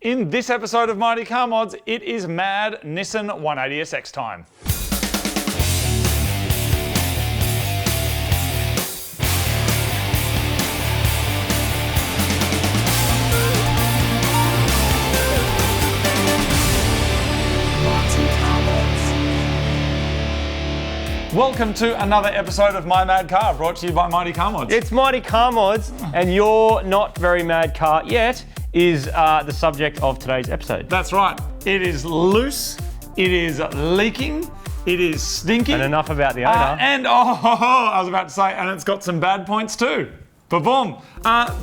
In this episode of Mighty Car Mods, it is mad Nissan 180SX time. Welcome to another episode of My Mad Car, brought to you by Mighty Car Mods. It's Mighty Car Mods, and your not very mad car yet is the subject of today's episode. That's right. It is loose, it is leaking, it is stinking. And enough about the owner. I was about to say, and it's got some bad points too. Ba-boom.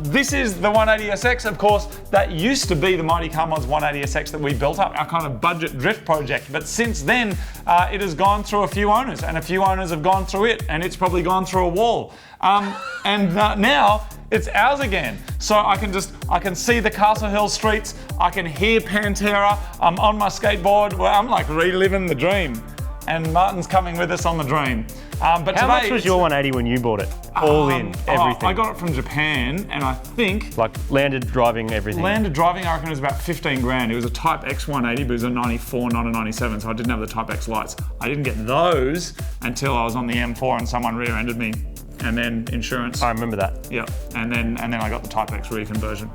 This is the 180SX, of course, that used to be the Mighty Car Mods 180SX that we built up, our kind of budget drift project. But since then, it has gone through a few owners, and a few owners have gone through it, and it's probably gone through a wall. Now it's ours again. So I can see the Castle Hill streets, I can hear Pantera, I'm on my skateboard, where I'm like reliving the dream. And Martin's coming with us on the dream. But how much was your 180 when you bought it? All in, everything. I got it from Japan, and I think... Like landed driving, everything. Landed driving, I reckon it was about 15 grand. It was a Type X 180, but it was a 94, not a 97, so I didn't have the Type X lights. I didn't get those until I was on the M4 and someone rear-ended me. And then insurance. I remember that. Yeah, and then I got the Type X reconversion,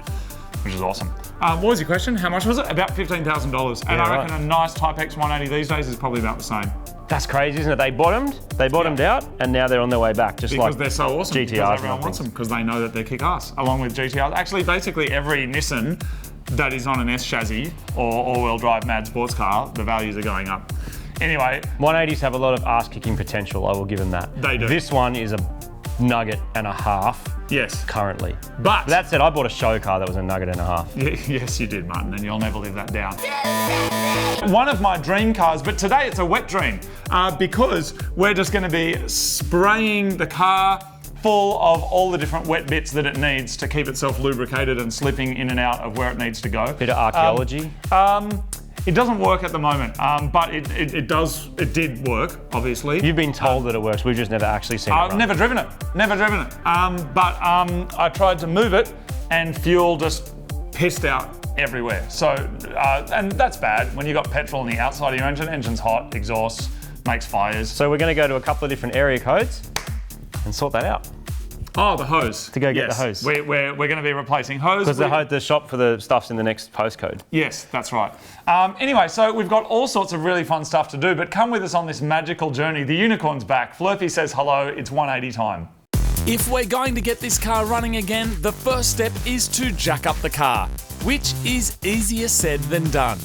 which is awesome. What was your question? How much was it? About $15,000. And I reckon a nice Type X 180 these days is probably about the same. That's crazy, isn't it? They bottomed out, and now they're on their way back. Just because like they're so awesome. GTRs. Because everyone wants them, because they know that they kick ass, along with GTRs. Actually, basically every Nissan that is on an S chassis or all-wheel drive mad sports car, the values are going up. Anyway. 180s have a lot of ass-kicking potential, I will give them that. They do. This one is a nugget and a half. Yes. Currently. But that said, I bought a show car that was a nugget and a half. Yes, you did, Martin, and you'll never live that down. One of my dream cars, but today it's a wet dream because we're just going to be spraying the car full of all the different wet bits that it needs to keep itself lubricated and slipping in and out of where it needs to go. Bit of archaeology. It doesn't work at the moment, but it did work, obviously. You've been told that it works, we've just never actually seen it run. I've never driven it. But I tried to move it and fuel just pissed out everywhere. So, and that's bad when you've got petrol on the outside of your engine. Engine's hot, exhaust, makes fires. So we're going to go to a couple of different area codes and sort that out. Oh, the hose. To go get the hose. We're going to be replacing hose. Because the shop for the stuff's in the next postcode. Yes, that's right. Anyway, so we've got all sorts of really fun stuff to do, but come with us on this magical journey. The unicorn's back. Flurpy says hello. It's 180 time. If we're going to get this car running again, the first step is to jack up the car, which is easier said than done.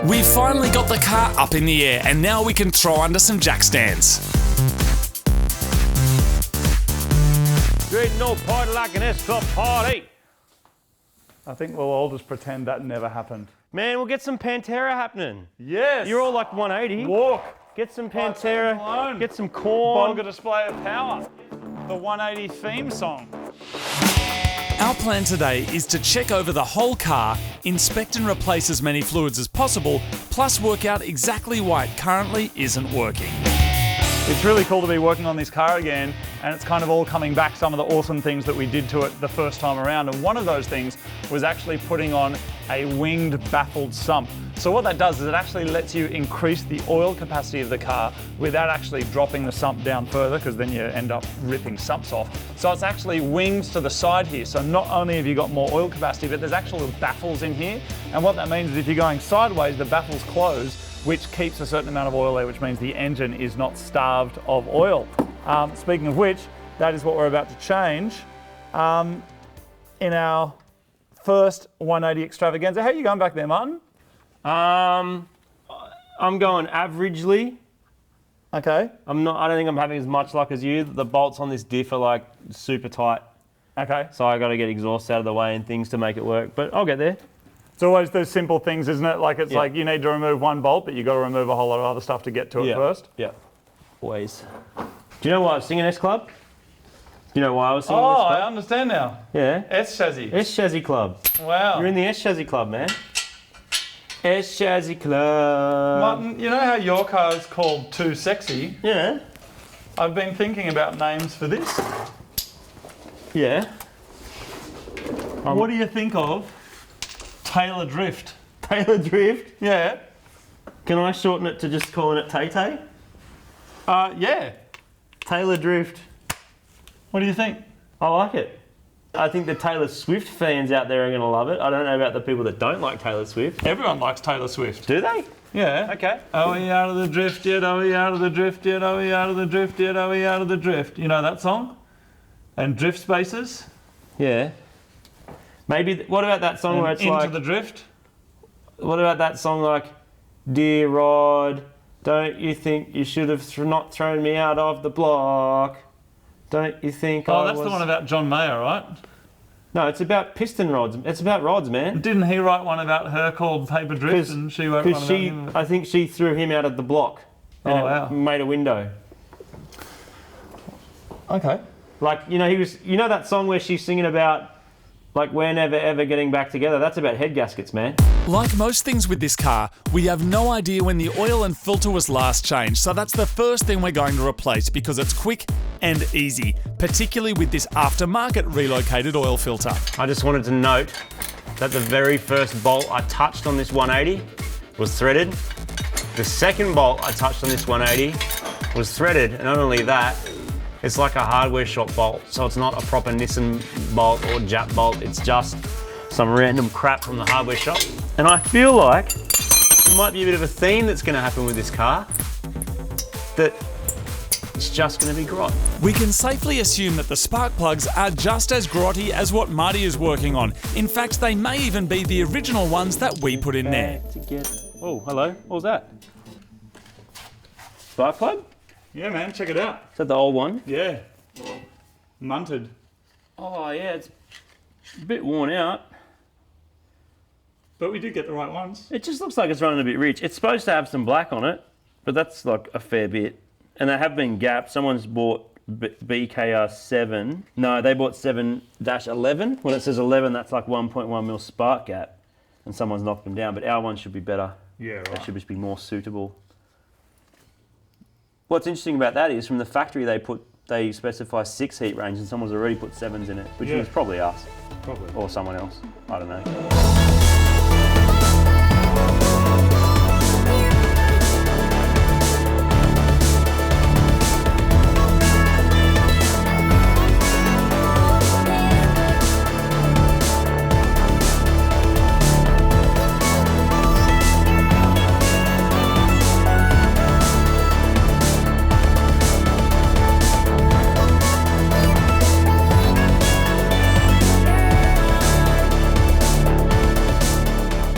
We finally got the car up in the air, and now we can throw under some jack stands. There ain't no party like an S-Club party. I think we'll all just pretend that never happened. Man, we'll get some Pantera happening. Yes! You're all like 180. Walk! Get some Pantera, get some corn. Bolga display of power. The 180 theme song. Our plan today is to check over the whole car, inspect and replace as many fluids as possible, plus work out exactly why it currently isn't working. It's really cool to be working on this car again, and it's kind of all coming back, some of the awesome things that we did to it the first time around. And one of those things was actually putting on a winged baffled sump. So what that does is it actually lets you increase the oil capacity of the car without actually dropping the sump down further, because then you end up ripping sumps off. So it's actually winged to the side here. So not only have you got more oil capacity, but there's actual baffles in here. And what that means is if you're going sideways, the baffles close, which keeps a certain amount of oil there, which means the engine is not starved of oil. Speaking of which, that is what we're about to change in our first 180 extravaganza. How are you going back there, Martin? I'm going averagely. Okay. I don't think I'm having as much luck as you. The bolts on this diff are like super tight. Okay. So I got to get exhaust out of the way and things to make it work, but I'll get there. It's always those simple things, isn't it? Like it's like you need to remove one bolt, but you got to remove a whole lot of other stuff to get to it first. Yeah. Always. Do you know why I was singing S Club? Do you know why I was singing S Oh, Club? I understand now. Yeah. S chassis. S Chassis Club. Wow. You're in the S Chassis Club, man. S Chassis Club. Martin, you know how your car is called Too Sexy? Yeah. I've been thinking about names for this. Yeah. What do you think of Taylor Drift? Taylor Drift. Yeah. Can I shorten it to just calling it Tay Tay? Yeah. Taylor Drift. What do you think? I like it. I think the Taylor Swift fans out there are going to love it. I don't know about the people that don't like Taylor Swift. Everyone likes Taylor Swift. Do they? Yeah. Okay. Are we out of the drift yet? Are we out of the drift yet? Are we out of the drift yet? Are we out of the drift? You know that song? And Drift Spaces? Yeah. Maybe, what about that song where it's Into like... the Drift? What about that song like, Dear Rod, don't you think you should have not thrown me out of the block? Don't you think Oh, that's the one about John Mayer, right? No, it's about piston rods. It's about rods, man. Didn't he write one about her called Paper Drift and she wrote one about him? I think she threw him out of the block. And Oh, wow. made a window. Okay. Like, you know that song where she's singing about, like, we're never ever getting back together? That's about head gaskets, man. Like most things with this car, we have no idea when the oil and filter was last changed, so that's the first thing we're going to replace because it's quick and easy, particularly with this aftermarket relocated oil filter. I just wanted to note that the very first bolt I touched on this 180 was threaded. The second bolt I touched on this 180 was threaded, and not only that, it's like a hardware shop bolt, so it's not a proper Nissan bolt or Jap bolt, it's just some random crap from the hardware shop. And I feel like there might be a bit of a theme that's going to happen with this car, that it's just going to be grot. We can safely assume that the spark plugs are just as grotty as what Marty is working on. In fact, they may even be the original ones that we put in there. Oh, hello, what was that? Spark plug? Yeah, man, check it out. Is that the old one? Yeah. Munted. Oh yeah, it's a bit worn out. But we did get the right ones. It just looks like it's running a bit rich. It's supposed to have some black on it, but that's like a fair bit. And they have been gapped. Someone's bought BKR 7. No, they bought 7-11. When it says 11, that's like 1.1 mil spark gap. And someone's knocked them down, but our one should be better. Yeah, right. They should just be more suitable. What's interesting about that is from the factory they specify 6 heat range and someone's already put 7s in it, which is probably us. Probably. Or someone else. I don't know.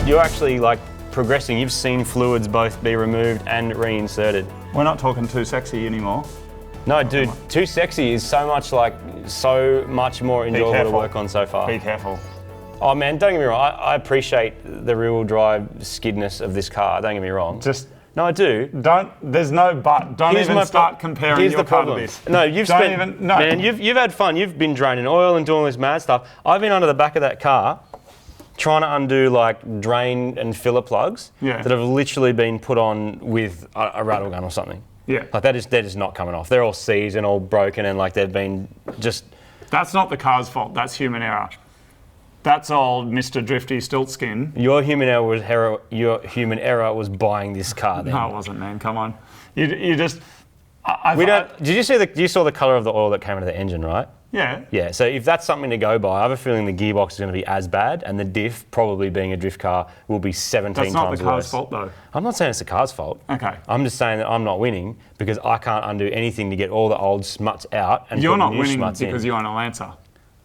You're actually like progressing. You've seen fluids both be removed and reinserted. We're not talking Too Sexy anymore. No, dude, Too Sexy is so much more enjoyable to work on so far. Be careful. Oh man, don't get me wrong. I appreciate the rear-wheel drive skidness of this car. Don't get me wrong. No, I do. There's no but. Don't even start comparing Here's your the car to problem. this. No, man, you've had fun. You've been draining oil and doing all this mad stuff. I've been under the back of that car trying to undo like drain and filler plugs that have literally been put on with a rattle gun or something. Yeah. Like they're just not coming off. They're all seized and all broken and like they've been just... That's not the car's fault, that's human error. That's old Mr. Drifty Stiltskin. Your human error was buying this car then. No, it wasn't, man, come on. You just... You saw the colour of the oil that came into the engine, right? Yeah. Yeah, so if that's something to go by, I have a feeling the gearbox is going to be as bad and the diff, probably being a drift car, will be 17 times worse. That's not the car's fault though. I'm not saying it's the car's fault. Okay. I'm just saying that I'm not winning because I can't undo anything to get all the old smuts out and You're put not new winning smuts because in. you own a Lancer.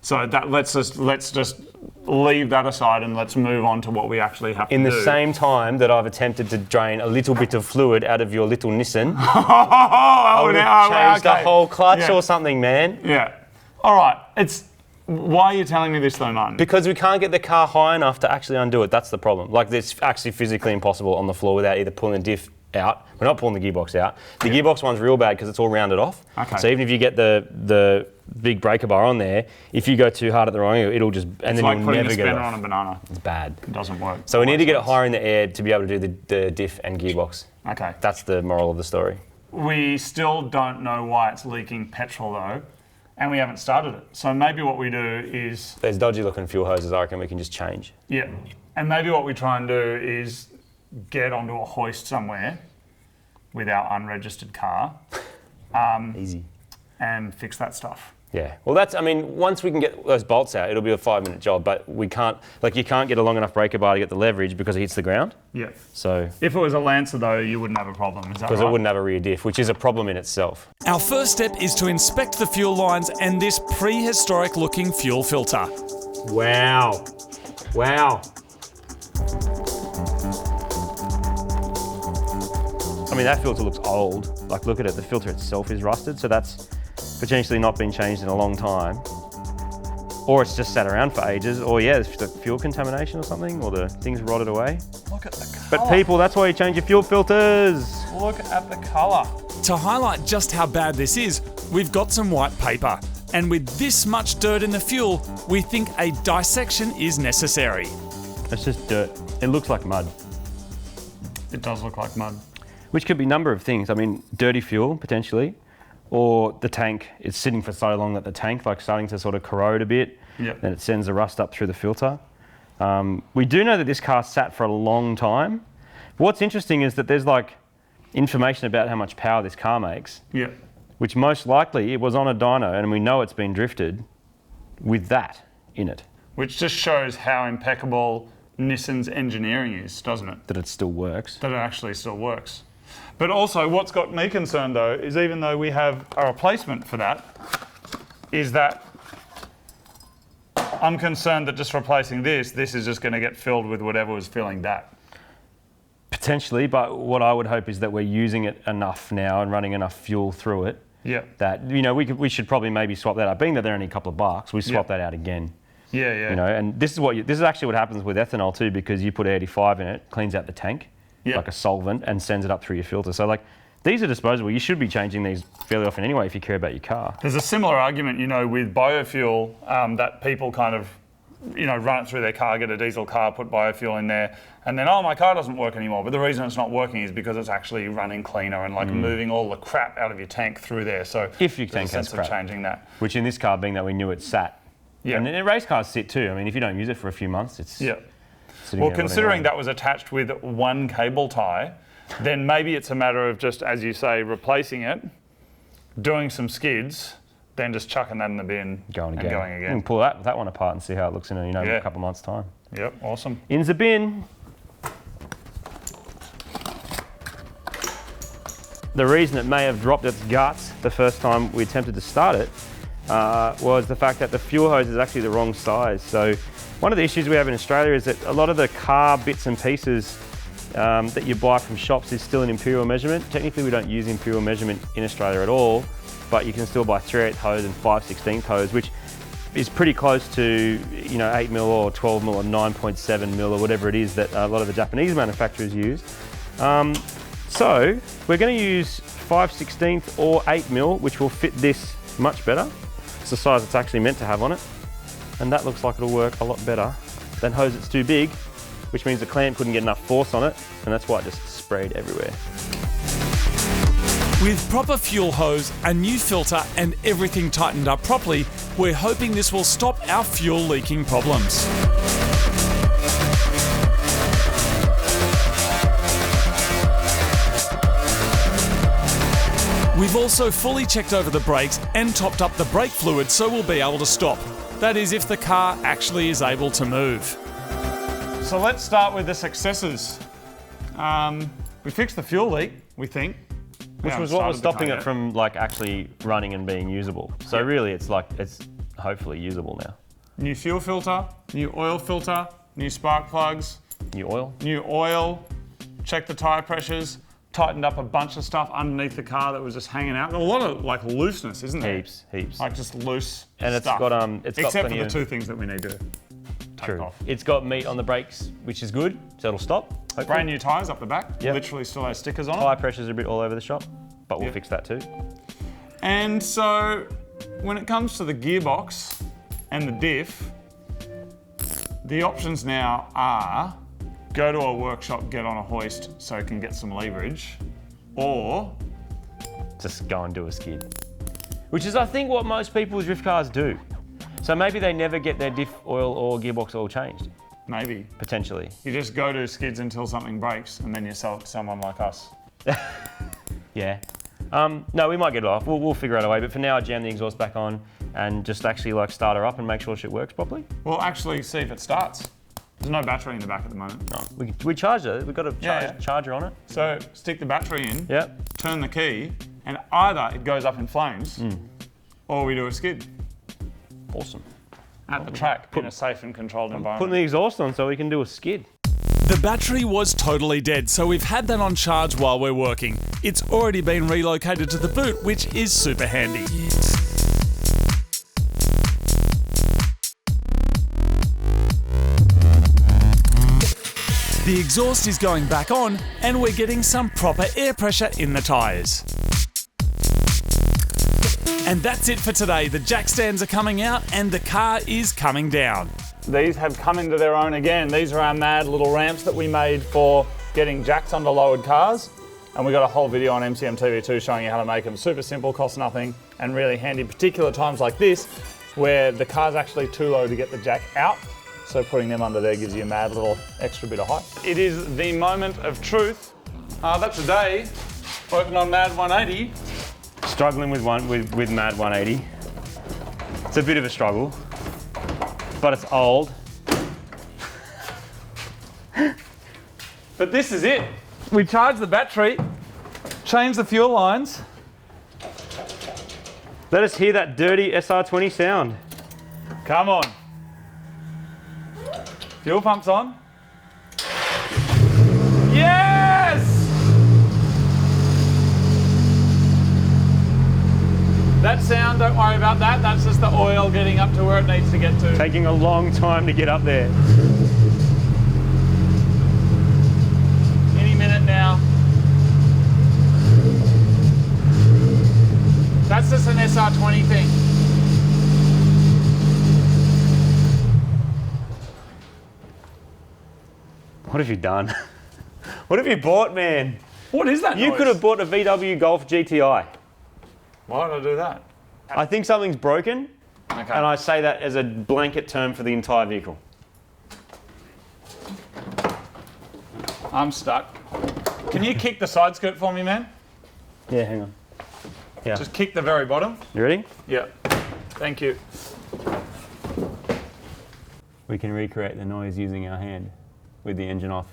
So let's just leave that aside and let's move on to what we actually have to do. In the same time that I've attempted to drain a little bit of fluid out of your little Nissan, I would have changed the whole clutch or something, man. Yeah. All right. Why are you telling me this though, Martin? Because we can't get the car high enough to actually undo it. That's the problem. Like, it's actually physically impossible on the floor without either pulling the diff out. We're not pulling the gearbox out. The gearbox one's real bad because it's all rounded off. Okay. So even if you get the big breaker bar on there, if you go too hard at the wrong angle, it'll just, and It's then like you'll putting never a get it spinner off. on a banana. It's bad. It doesn't work. So we need to get it higher in the air to be able to do the diff and gearbox. Okay. That's the moral of the story. We still don't know why it's leaking petrol though, and we haven't started it. So maybe what we do is... There's dodgy looking fuel hoses I reckon we can just change. Yeah. And maybe what we try and do is get onto a hoist somewhere with our unregistered car. Easy. And fix that stuff. Yeah. Well, that's, I mean, once we can get those bolts out, it'll be a 5-minute job, but we can't, like, you can't get a long enough breaker bar to get the leverage because it hits the ground. Yeah. So, If it was a Lancer though, you wouldn't have a problem, is that right? because it wouldn't have a rear diff, which is a problem in itself. Our first step is to inspect the fuel lines and this prehistoric looking fuel filter. Wow. Wow. I mean, that filter looks old. Like, look at it, the filter itself is rusted, so that's potentially not been changed in a long time. Or it's just sat around for ages, or yeah, it's the fuel contamination or something, or the thing's rotted away. Look at the colour. But people, that's why you change your fuel filters. Look at the colour. To highlight just how bad this is, we've got some white paper. And with this much dirt in the fuel, we think a dissection is necessary. It's just dirt. It looks like mud. It does look like mud. Which could be a number of things. I mean, dirty fuel, potentially, or the tank is sitting for so long that the tank, like, starting to sort of corrode a bit, Yep. and it sends the rust up through the filter. We do know that this car sat for a long time. What's interesting is that there's, like, information about how much power this car makes, Yeah. which most likely it was on a dyno, and we know it's been drifted with that in it, Which just shows how impeccable Nissan's engineering is, doesn't it? that it still works. That it actually still works. But also, what's got me concerned though, is even though we have a replacement for that, is that I'm concerned that just replacing this is just going to get filled with whatever was filling that. Potentially, but what I would hope is that we're using it enough now and running enough fuel through it Yeah. that, you know, we should probably maybe swap that out. Being that they're only a couple of bucks, we swap Yeah. that out again. Yeah, yeah. You know, and this is actually what happens with ethanol too, because you put E85 in it, cleans out the tank Yeah. like a solvent and sends it up through your filter. So, like, these are disposable. You should be changing these fairly often anyway if you care about your car. There's a similar argument, you know, with biofuel that people kind of, you know, run it through their car, get a diesel car, put biofuel in there, and then, oh, my car doesn't work anymore. But the reason it's not working is because it's actually running cleaner and like moving all the crap out of your tank through there. So If your there's tank a sense has crap. of changing that. Which in this car, being that we knew it sat. Yeah. And race cars sit too. I mean, if you don't use it for a few months, it's Yeah. sitting Well, there rotting considering away. that was attached with one cable tie, then maybe it's a matter of just, as you say, replacing it, doing some skids, then just chucking that in the bin Going and again. going You again. can pull that one apart and see how it looks in a, Yeah. a couple months' time. Yep, awesome. In the bin. The reason it may have dropped its guts the first time we attempted to start it was the fact that the fuel hose is actually the wrong size. So one of the issues we have in Australia is that a lot of the car bits and pieces that you buy from shops is still an imperial measurement. Technically, we don't use imperial measurement in Australia at all, but you can still buy 3/8 hose and 5/16 hose, which is pretty close to, you know, 8mm or 12mm or 9.7mm or whatever it is that a lot of the Japanese manufacturers use. So we're going to use 5/16 or 8mm, which will fit this much better. It's the size it's actually meant to have on it. And that looks like it'll work a lot better than hose that's too big, which means the clamp couldn't get enough force on it, and that's why it just sprayed everywhere. With proper fuel hose, a new filter and everything tightened up properly, we're hoping this will stop our fuel leaking problems. We've also fully checked over the brakes and topped up the brake fluid so we'll be able to stop. That is, if the car actually is able to move. So let's start with the successes. We fixed the fuel leak, we think. Which was what was stopping it from, like, actually running and being usable. So really, it's hopefully usable now. New fuel filter, new oil filter, new spark plugs, New oil. new oil, check the tyre pressures, tightened up a bunch of stuff underneath the car that was just hanging out. There's a lot of like looseness, isn't there? Heaps. Like just loose And stuff. it's got Except for plenty the of, two things that we need to take off. It's got meat on the brakes, which is good, so it'll stop. Hopefully. Brand new tyres up the back. Yep. Literally still has stickers on Tire it. pressure's a bit all over the shop, but we'll fix that too. And so when it comes to the gearbox and the diff, the options now are go to a workshop, get on a hoist so it can get some leverage, or Just go and do a skid. Which is, I think, what most people's drift cars do. So maybe they never get their diff oil or gearbox oil changed, maybe potentially. you just go to skids until something breaks and then you sell it to someone like us. Yeah. No, we might get it off. We'll figure out a way, but for now, I jam the exhaust back on and just actually like start her up and make sure shit works properly. We'll actually see if it starts. There's no battery in the back at the moment. We charged it. We've got a Yeah. charger on it. So stick the battery in, Yep. turn the key, and either it goes up in flames or we do a skid Awesome. at the track in a safe and controlled environment. Putting the exhaust on so we can do a skid. The battery was totally dead, so we've had that on charge while we're working. It's already been relocated to the boot, which is super handy. The exhaust is going back on, and we're getting some proper air pressure in the tyres. And that's it for today. The jack stands are coming out, and the car is coming down. These have come into their own again. These are our mad little ramps that we made for getting jacks under lowered cars. And we got a whole video on MCM TV2 showing you how to make them. Super simple, cost nothing, and really handy, particular times like this, where the car's actually too low to get the jack out. So putting them under there gives you a mad little extra bit of height. It is the moment of truth. That's a day working on Mad 180. Struggling with Mad 180. It's a bit of a struggle, but it's old. But this is it. We charge the battery, change the fuel lines. Let us hear that dirty SR20 sound. Come on. Fuel pump's on. Yes! That sound, don't worry about that. That's just the oil getting up to where it needs to get to. Taking a long time to get up there. Any minute now. That's just an SR20 thing. What have you done? What have you bought, man? What is that You noise? could have bought a VW Golf GTI. Why did I do that? I think something's broken, Okay. and I say that as a blanket term for the entire vehicle. I'm stuck. Can you kick the side skirt for me, man? Yeah, hang on. Yeah. Just kick the very bottom. You ready? Yeah. Thank you. We can recreate the noise using our hand with the engine off.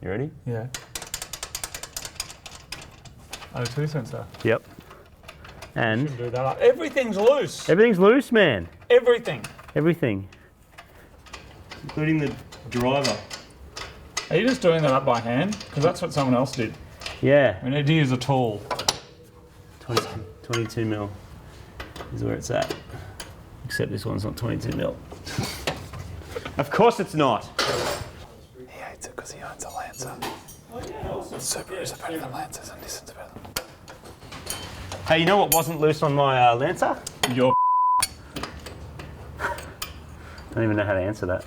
You ready? Yeah. O2 sensor. Yep. And Do that up. Everything's loose. everything's loose, man. Everything. Everything. Including the driver. Are you just doing that up by hand? Because that's what someone else did. Yeah. We need to use a tool. 22 mil is where it's at. Except this one's not 22 mil. Of course it's not. He hates it because he owns a Lancer. Subarus are better than Lancers and Nissans are better than... Hey, you know what wasn't loose on my Lancer? Your Don't even know how to answer that.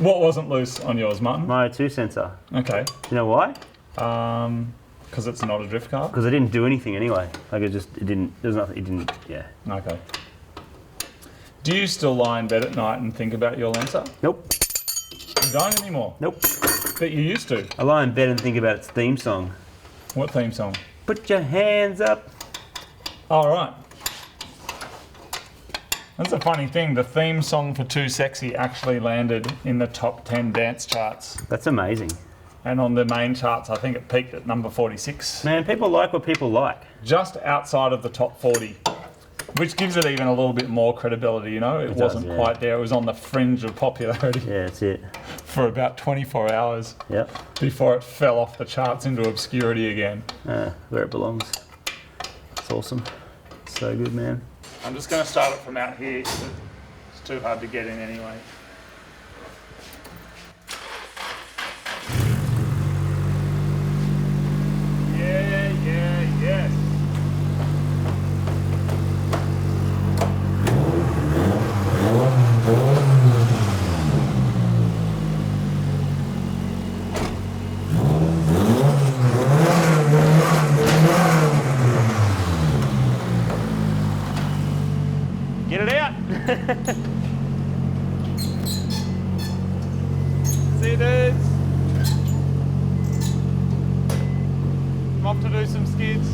What wasn't loose on yours, Martin? My O2 sensor. Okay. You know why? Because it's not a drift car? Because I didn't do anything anyway. Like it didn't, there's nothing, it didn't, yeah. Okay. Do you still lie in bed at night and think about your Lancer? Nope. You don't anymore? Nope. But you used to. I lie in bed and think about its theme song. What theme song? Put your hands up. All right. That's a funny thing. The theme song for Too Sexy actually landed in the top 10 dance charts. That's amazing. And on the main charts, I think it peaked at number 46. Man, people like what people like. Just outside of the top 40. Which gives it even a little bit more credibility, you know? It wasn't yeah. quite there. It was on the fringe of popularity Yeah, that's it. for about 24 hours Yep. before it fell off the charts into obscurity again. Where it belongs. It's awesome. So good, man. I'm just going to start it from out here because it's too hard to get in anyway. Yes. Get it out. See you, dudes. I'm off to do some skids.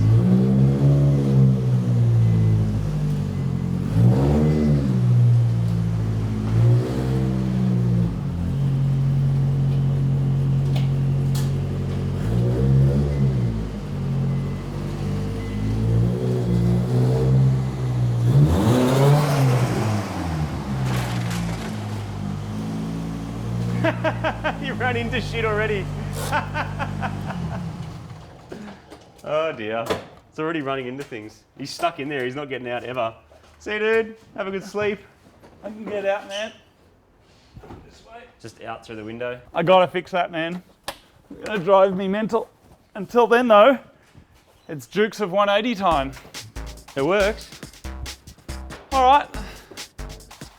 You ran into shit already. Oh dear. It's already running into things. He's stuck in there. He's not getting out ever. See you, dude. Have a good sleep. I can get out, man. This way. Just out through the window. I gotta fix that, man. It's gonna drive me mental. Until then, though, it's Dukes of 180 time. It works. All right.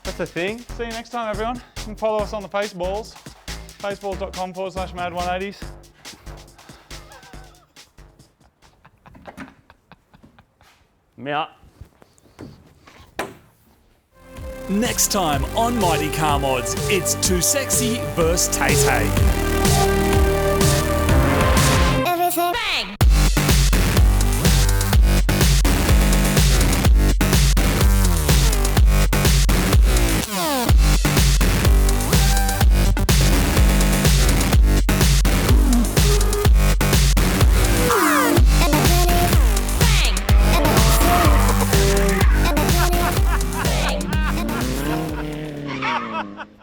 That's a thing. See you next time, everyone. You can follow us on the Faceballs. Faceballs.com/mad180s. Mount. Next time on Mighty Car Mods, it's Too Sexy vs Tay-Tay. Everything bang. And the bang.